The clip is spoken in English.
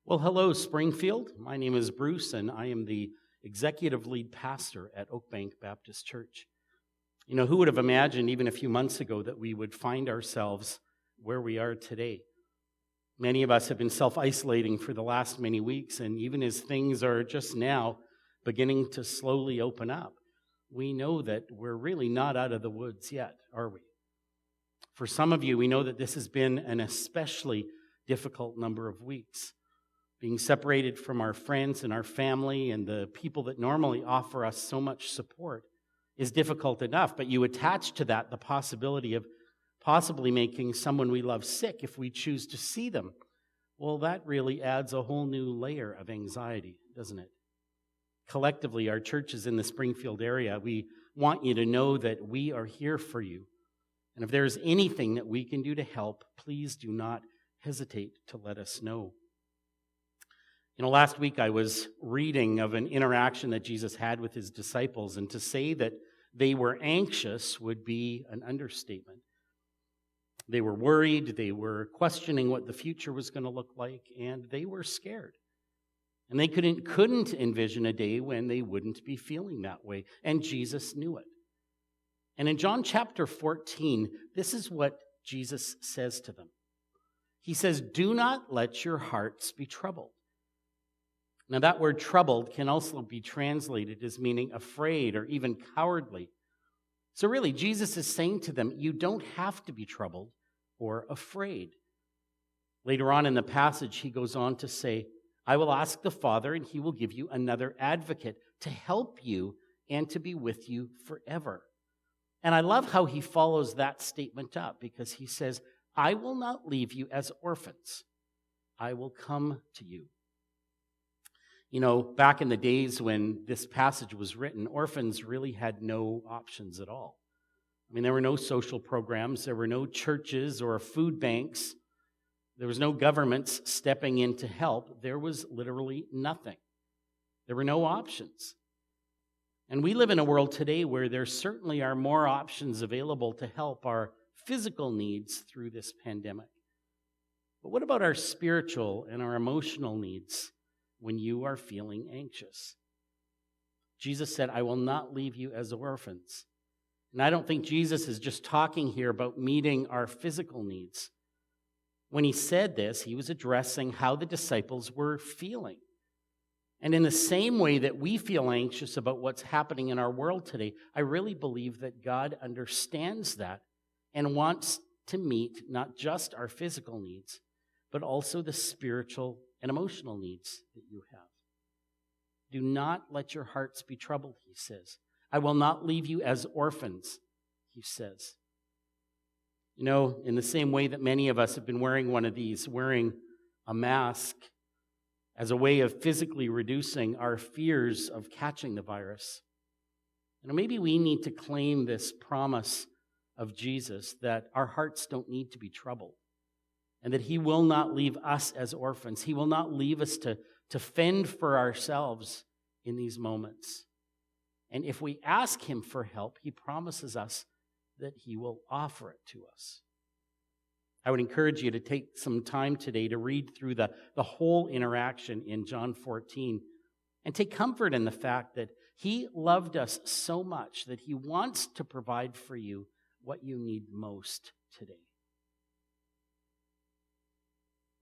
Well, hello, Springfield. My name is Bruce, and I am the executive lead pastor at Oakbank Baptist Church. You know, who would have imagined even a few months ago that we would find ourselves where we are today? Many of us have been self-isolating for the last many weeks, and even as things are just now beginning to slowly open up, we know that we're really not out of the woods yet, are we? For some of you, we know that this has been an especially difficult number of weeks. Being separated from our friends and our family and the people that normally offer us so much support is difficult enough, but you attach to that the possibility of possibly making someone we love sick if we choose to see them. Well, that really adds a whole new layer of anxiety, doesn't it? Collectively, our churches in the Springfield area, we want you to know that we are here for you. And if there's anything that we can do to help, please do not hesitate to let us know. You know, last week I was reading of an interaction that Jesus had with his disciples, and to say that they were anxious would be an understatement. They were worried, they were questioning what the future was going to look like, and they were scared. And they couldn't envision a day when they wouldn't be feeling that way, and Jesus knew it. And in John chapter 14, this is what Jesus says to them. He says, "Do not let your hearts be troubled." Now, that word troubled can also be translated as meaning afraid or even cowardly. So really, Jesus is saying to them, you don't have to be troubled or afraid. Later on in the passage, he goes on to say, "I will ask the Father, and he will give you another advocate to help you and to be with you forever." And I love how he follows that statement up, because he says, "I will not leave you as orphans. I will come to you." You know, back in the days when this passage was written, orphans really had no options at all. I mean, there were no social programs, there were no churches or food banks, there was no governments stepping in to help. There was literally nothing. There were no options. And we live in a world today where there certainly are more options available to help our physical needs through this pandemic. But what about our spiritual and our emotional needs when you are feeling anxious? Jesus said, "I will not leave you as orphans." And I don't think Jesus is just talking here about meeting our physical needs. When he said this, he was addressing how the disciples were feeling. And in the same way that we feel anxious about what's happening in our world today, I really believe that God understands that and wants to meet not just our physical needs, but also the spiritual and emotional needs that you have. Do not let your hearts be troubled, he says. I will not leave you as orphans, he says. You know, in the same way that many of us have been wearing one of these, wearing a mask as a way of physically reducing our fears of catching the virus. And maybe we need to claim this promise of Jesus that our hearts don't need to be troubled, and that he will not leave us as orphans. He will not leave us to fend for ourselves in these moments. And if we ask him for help, he promises us that he will offer it to us. I would encourage you to take some time today to read through the whole interaction in John 14 and take comfort in the fact that he loved us so much that he wants to provide for you what you need most today.